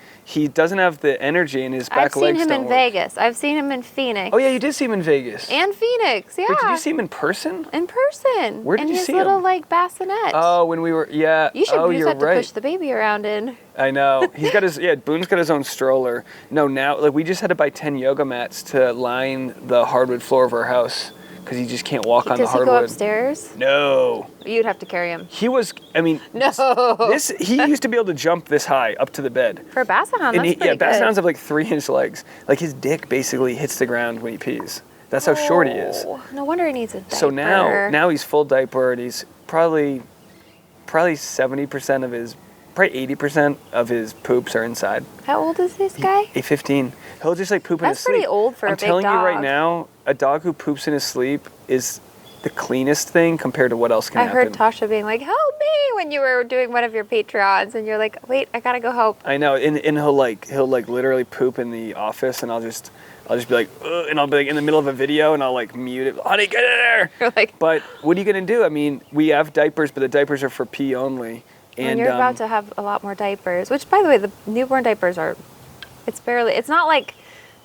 doesn't have the energy in his back legs. I've seen him in Vegas. I've seen him in Phoenix. Oh, yeah, you did see him in Vegas. And Phoenix, yeah. Wait, did you see him in person? In person. Where did you see him? In his little, like, bassinet. Oh, when we were, yeah. You should use that to right. push the baby around in. I know. He's got Boone's got his own stroller. No, now, like, we just had to buy 10 yoga mats to line the hardwood floor of our house. Because he just can't walk on the hardwood. Does he go upstairs? No. You'd have to carry him. He was, I mean. No. He used to be able to jump this high up to the bed. For a basset hound, that's pretty good. Basset hounds have like 3-inch legs. Like his dick basically hits the ground when he pees. That's how short he is. No wonder he needs a diaper. So now he's full diaper and he's probably 70% of his, probably 80% of his poops are inside. How old is this guy? 15. He'll just like poop in his sleep. That's pretty old for a big dog. I'm telling you right now, a dog who poops in his sleep is the cleanest thing compared to what else can happen. I heard Tasha being like, help me, when you were doing one of your Patreons, and you're like, wait, I gotta go help. I know, and he'll literally poop in the office, and I'll just be like, ugh, and I'll be like in the middle of a video, and I'll like mute it, honey, get in there. You're like, but what are you gonna do? I mean, we have diapers, but the diapers are for pee only. And you're about to have a lot more diapers, which, by the way, the newborn diapers it's not like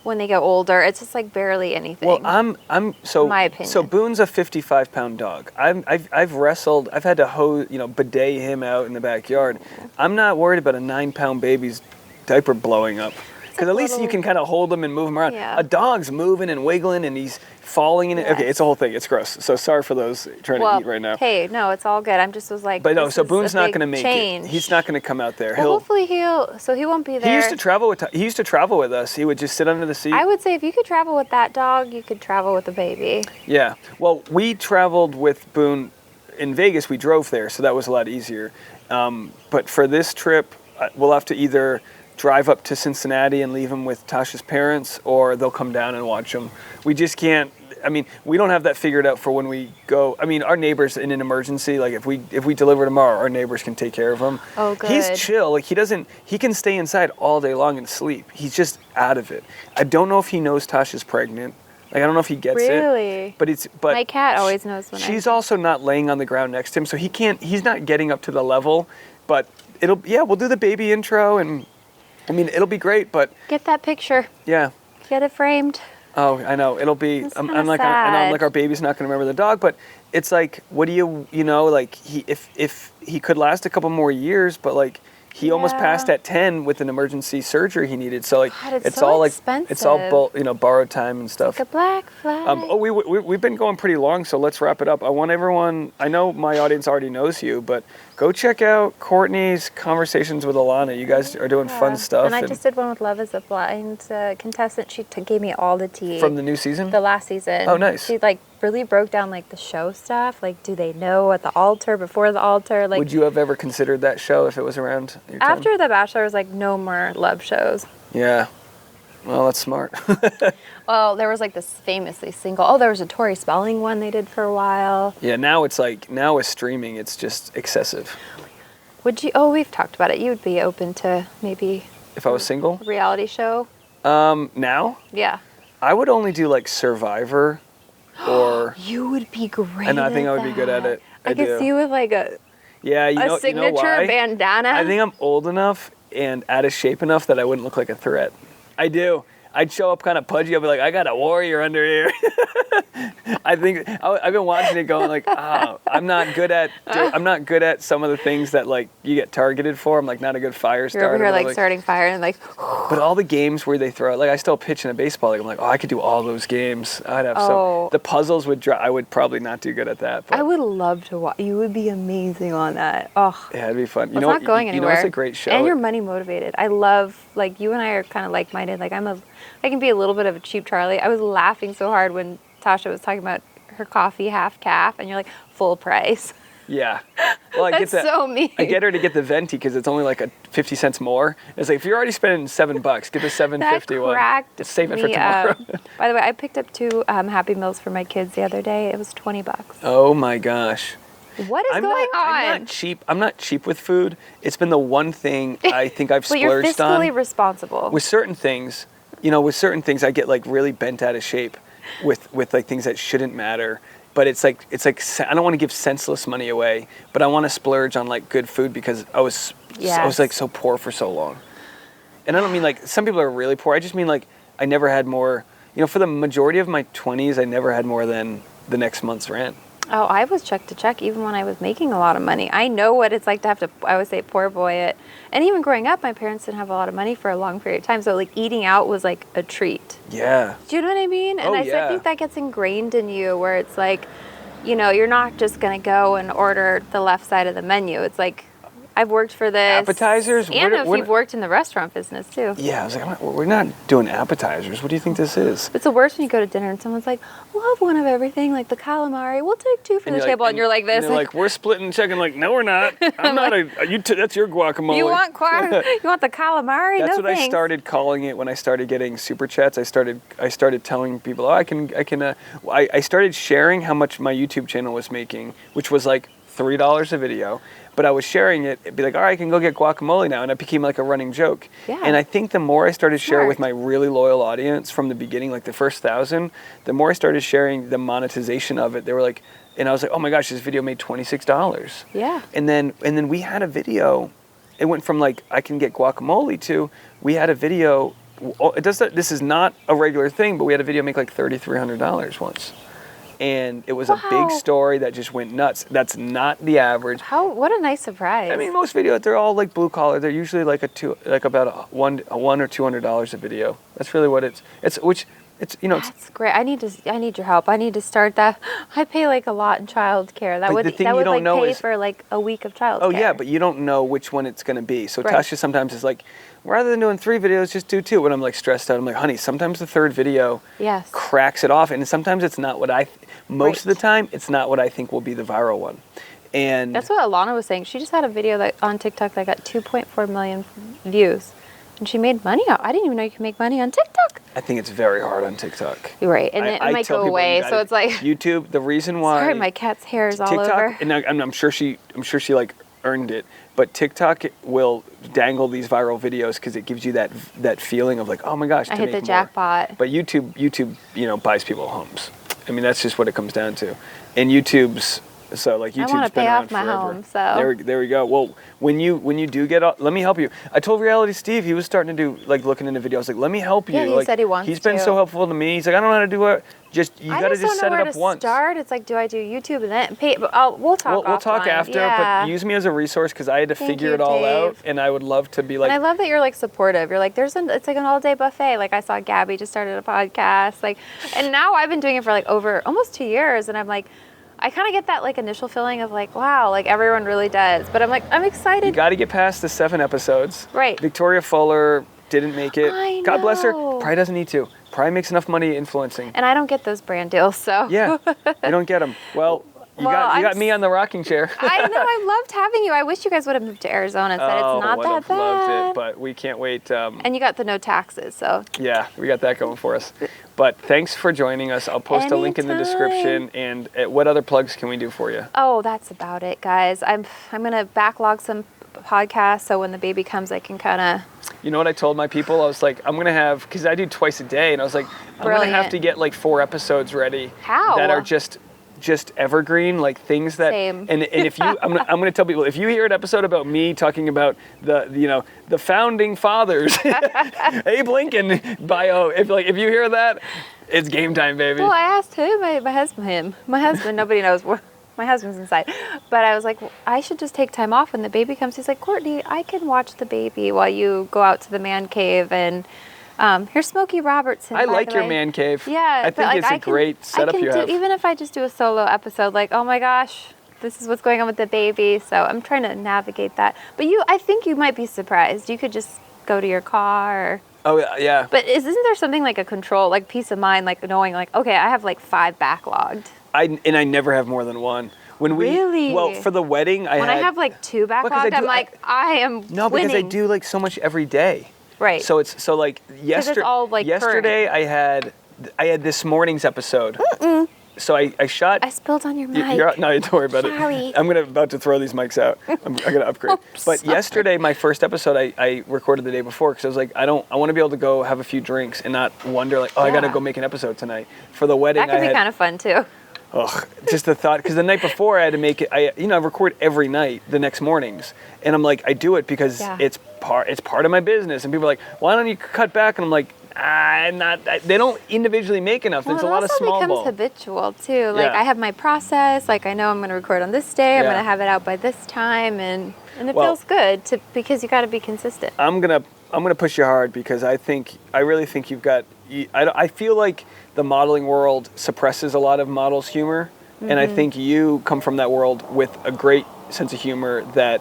when they get older, it's just like barely anything. Well, in my opinion. So Boone's a 55-pound dog. I've wrestled. I've had to bidet him out in the backyard. I'm not worried about a 9-pound baby's diaper blowing up. Because at least you can kind of hold him and move him around. Yeah. A dog's moving and wiggling and he's falling in it. Yes. Okay, it's a whole thing. It's gross. So sorry for those trying to eat right now. Hey, no, it's all good. I'm just was like, but no, so Boone's not going to make change. it. He's not going to come out there. Well, hopefully he won't be there. He used to travel with us. He would just sit under the seat. I would say if you could travel with that dog, you could travel with a baby. Yeah. Well, we traveled with Boone in Vegas. We drove there, so that was a lot easier. But for this trip, we'll have to either drive up to Cincinnati and leave him with Tasha's parents, or they'll come down and watch him. We just can't. I mean, we don't have that figured out for when we go. I mean, our neighbors in an emergency, like if we deliver tomorrow, our neighbors can take care of him. Oh, good. He's chill. Like he can stay inside all day long and sleep. He's just out of it. I don't know if he knows Tasha's pregnant. Like I don't know if he gets it. Really? But my cat always knows when she's also not laying on the ground next to him, so he's not getting up to the level. But we'll do the baby intro, and I mean, it'll be great, but get that picture. Yeah. Get it framed. Oh, I know. It'll be. I'm like our baby's not going to remember the dog, but it's like, what do like if he could last a couple more years, but like he almost passed at 10 with an emergency surgery he needed. So like God, it's so all expensive. like it's all borrowed time and stuff. Like a black flag. We've been going pretty long, so let's wrap it up. I want everyone. I know my audience already knows you, but go check out Courtney's Conversations with Alana. You guys are doing fun stuff. And I just did one with Love is a Blind contestant. She gave me all the tea. From the new season? The last season. Oh, nice. She really broke down the show stuff. Like, do they know at the altar, before the altar? Like, would you have ever considered that show if it was around your time? After The Bachelor, was like, no more love shows. Yeah. Well, that's smart. Well, there was this famously single. Oh, there was a Tori Spelling one they did for a while. Yeah, now with streaming, it's just excessive. Would you? Oh, we've talked about it. You would be open to maybe. If I was single? A reality show. Now? Yeah. I would only do Survivor, or. You would be great. And I think I would be good at it. I could see you with a. Yeah, a signature bandana. I think I'm old enough and out of shape enough that I wouldn't look like a threat. I do. I'd show up kind of pudgy. I'd be like, I got a warrior under here. I think I've been watching it going like, I'm not good at some of the things that like you get targeted for. I'm like not a good fire starter. You're over here like starting fire and like. But all the games where they throw, like I still pitch in a baseball league. I'm like, I could do all those games. I'd have the puzzles I would probably not do good at that. But I would love to watch. You would be amazing on that. Oh. Yeah, it'd be fun. It's not going anywhere. You know, it's a great show. And you're money motivated. I love, like, you and I are kind of like-minded. Like, I can be a little bit of a cheap Charlie. I was laughing so hard when Tasha was talking about her coffee half calf, and you're like, full price. Yeah. Well, That's so mean. I get her to get the venti because it's only like 50 cents more. It's like, if you're already spending $7, get the $7.50 one. Save it for tomorrow. By the way, I picked up 2 Happy Meals for my kids the other day. It was $20. Oh my gosh. What is going on? I'm not cheap with food. It's been the one thing I think I've splurged on. But you're fiscally responsible. With certain things, I get like really bent out of shape with like things that shouldn't matter. But it's like I don't want to give senseless money away, but I want to splurge on like good food because I was like so poor for so long. And I don't mean like some people are really poor. I just mean like I never had more. For the majority of my 20s, I never had more than the next month's rent. Oh, I was check to check even when I was making a lot of money. I know what it's like to have to, I would say, poor boy it. And even growing up, my parents didn't have a lot of money for a long period of time. So, like, eating out was like a treat. Yeah. Do you know what I mean? And I think that gets ingrained in you where it's like, you're not just going to go and order the left side of the menu. It's like, I've worked for this. Appetizers? And if you've worked in the restaurant business, too. Yeah, I was like, we're not doing appetizers. What do you think this is? It's the worst when you go to dinner and someone's like, we'll have one of everything, like the calamari. We'll take 2 from the table. And you're like this. And they're like, we're splitting chicken. Like, no, we're not. I'm not that's your guacamole. You want the calamari? That's no what thanks. I started calling it when I started getting super chats. I started telling people, I started sharing how much my YouTube channel was making, which was like $3 a video. But I was sharing it, it'd be like, all right, I can go get guacamole now. And it became like a running joke. Yeah. And I think the more I started sharing with my really loyal audience from the beginning, like the first 1,000, the more I started sharing the monetization of it. They were like, and I was like, oh my gosh, this video made $26. Yeah. And then we had a video, it went from like, I can get guacamole to, we had a video, this is not a regular thing, but we had a video make like $3,300 once. And it was a big story that just went nuts. That's not the average. What a nice surprise. I mean, most videos, they're all like blue collar. They're usually like about $100 or $200 a video. That's really what it's That's great. I need your help. I need to start that. I pay like a lot in childcare. That would pay for like a week of childcare. Oh yeah, but you don't know which one it's going to be. So Tasha sometimes is like, rather than doing 3 videos, just do 2. When I'm like stressed out, I'm like, honey, sometimes the 3rd video cracks it off, and sometimes it's not what most of the time, it's not what I think will be the viral one. And that's what Alana was saying. She just had a video on TikTok that got 2.4 million views. And she made money out. I didn't even know you could make money on TikTok. I think it's very hard on TikTok. You're right. And it might go away. So it's like YouTube, the reason why sorry, my cat's hair is all over. And I'm sure she like earned it. But TikTok will dangle these viral videos because it gives you that feeling of like, oh my gosh, I hit the jackpot. But YouTube, buys people homes. I mean, that's just what it comes down to. And YouTube's I want to pay off my home, so there we go. Well, when you do get, let me help you. I told Reality Steve, he was starting to do like looking into videos. Like, let me help you. Yeah, he said he wants to. He's been so helpful to me. He's like, I don't know how to do it. You got to just set it up once. Start. It's like, do I do YouTube and then pay? But we'll talk. We'll talk after. Yeah. But use me as a resource because I had to figure it all out, and I would love to be like. And I love that you're like supportive. You're like, it's like an all-day buffet. Like I saw Gabby just started a podcast. Like, and now I've been doing it for like over almost 2 years, and I'm like. I kind of get that like initial feeling of like, wow, like everyone really does. But I'm like, I'm excited. You got to get past the 7 episodes. Right. Victoria Fuller didn't make it. I know. God bless her. Probably doesn't need to. Probably makes enough money influencing. And I don't get those brand deals, so. Yeah, you don't get them. Well, you got me on the rocking chair. I know. I loved having you. I wish you guys would have moved to Arizona. Said it's not that bad. Loved it, but we can't wait. And you got the no taxes, so. Yeah, we got that going for us. But thanks for joining us. I'll post a link in the description. And what other plugs can we do for you? Oh, that's about it, guys. I'm gonna backlog some podcasts so when the baby comes, I can kind of. You know what I told my people? I was like, I'm gonna have because I do twice a day, and I was like, I'm gonna have to get like 4 episodes ready. How? That are just just evergreen, like things that. Same. And if you, I'm gonna tell people, if you hear an episode about me talking about the founding fathers, Abe Lincoln bio, if you hear that, it's game time, baby. Well, I asked him, my husband, nobody knows where. My husband's inside. But I was like, I should just take time off when the baby comes. He's like, Courtney, I can watch the baby while you go out to the man cave. And here's Smokey Robertson. I like your man cave. Yeah. I think it's a great setup you have. Even if I just do a solo episode, like, oh my gosh, this is what's going on with the baby. So I'm trying to navigate that. But I think you might be surprised. You could just go to your car. Oh, yeah. But isn't there something like a control, like peace of mind, like knowing like, okay, I have like 5 backlogged. I never have more than one. Really? Well, for the wedding, I have like 2 backlogged, I am No, winning. because I do like so much every day. Right. So it's like yesterday I had this morning's episode. So I shot. I spilled on your mic. No, don't worry about Sorry. it. I'm about to throw these mics out. I'm gonna upgrade. But yesterday, my first episode, I recorded the day before because I was like, I want to be able to go have a few drinks and not wonder like, I gotta go make an episode tonight for the wedding. That could be kind of fun too. Ugh, just the thought, because the night before I had to make it. I record every night the next mornings, and I'm like, I do it because it's part of my business. And people are like, why don't you cut back? And I'm like, they don't individually make enough. There's a lot of small ball. It becomes habitual too. Like I have my process. Like I know I'm going to record on this day. I'm going to have it out by this time, and it feels good because you got to be consistent. I'm gonna push you hard because I really think you've got. I feel like the modeling world suppresses a lot of models' humor, and I think you come from that world with a great sense of humor that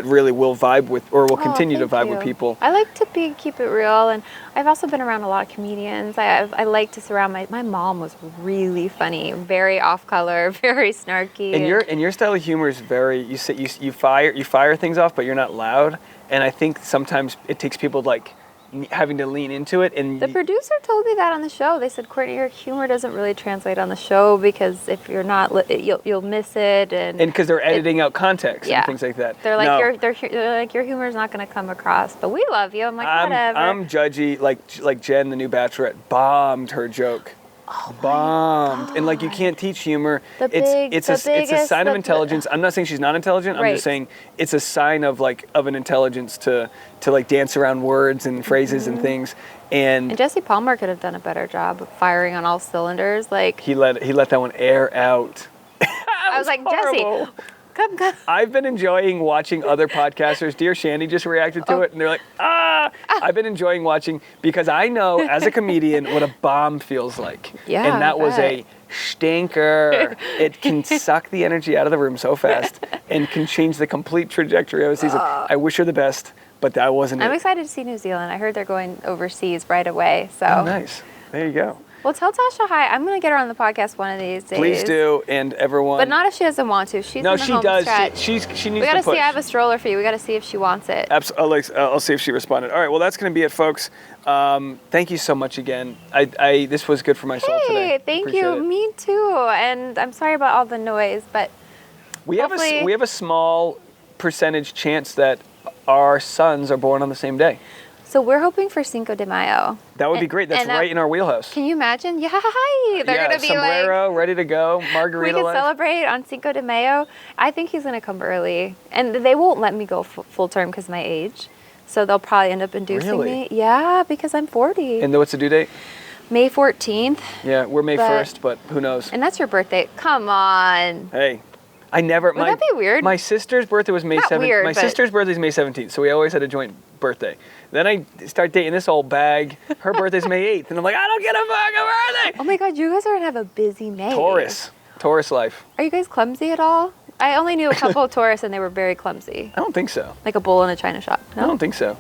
really will vibe with, or will continue to vibe with people. I like to keep it real, and I've also been around a lot of comedians. I like to surround my mom was really funny, very off color, very snarky. And your style of humor is very you fire things off, but you're not loud. And I think sometimes it takes people like having to lean into it. And the producer told me that on the show. They said, Courtney, your humor doesn't really translate on the show because if you're not, you'll miss it. And because they're editing out context and things like that. They're like, they're like, your humor is not going to come across, but we love you. I'm like, whatever. I'm judgy. Like Jen, the new Bachelorette, bombed her joke. Bombed. And like, you can't teach humor. It's a sign of intelligence. I'm not saying she's not intelligent. I'm just saying it's a sign of an intelligence to like dance around words and phrases and things. And Jesse Palmer could have done a better job of firing on all cylinders. Like he let that one air out. I was like, horrible. Jesse, come. I've been enjoying watching other podcasters. Dear Shandy just reacted to it, and they're like, I've been enjoying watching because I know as a comedian what a bomb feels like. Yeah, and that was a stinker. It can suck the energy out of the room so fast and can change the complete trajectory of a season. I wish her the best, but that wasn't it. I'm excited to see New Zealand. I heard they're going overseas right away. So nice. There you go. Well, tell Tasha hi. I'm going to get her on the podcast one of these days. Please do, and everyone. But not if she doesn't want to. She's in the home stretch. She needs to push. We got to see. I have a stroller for you. We got to see if she wants it. Absolutely. I'll see if she responded. All right. Well, that's going to be it, folks. Thank you so much again. This was good for my soul today. Hey, thank you. Me too. And I'm sorry about all the noise, but we have a small percentage chance that our sons are born on the same day. So we're hoping for Cinco de Mayo. That would be great. That's right in our wheelhouse. Can you imagine? Yeah, hi. They're going to be sombrero, ready to go, margarita. We can celebrate on Cinco de Mayo. I think he's going to come early. And they won't let me go full term because of my age. So they'll probably end up inducing me. Yeah, because I'm 40. And what's the due date? May 14th. Yeah, we're May 1st, but who knows? And that's your birthday. Come on. Hey. Would that be weird? My sister's birthday was May 17th. My sister's birthday is May 17th, so we always had a joint birthday. Then I start dating this old bag. Her birthday's May 8th, and I'm like, I don't get a fucking birthday. Oh my God, you guys are gonna have a busy May. Taurus life. Are you guys clumsy at all? I only knew a couple of Taurus, and they were very clumsy. I don't think so. Like a bull in a china shop. No? I don't think so.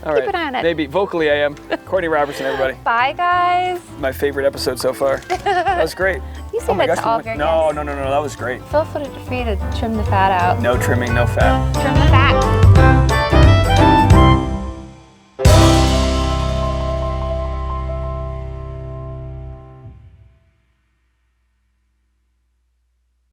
All right. Keep an eye on it. Maybe. Vocally, I am. Courtney Robertson, everybody. Bye, guys. My favorite episode so far. That was great. You say that to all of your guests. No. That was great. Feel free to trim the fat out. No trimming, no fat. Trim the fat.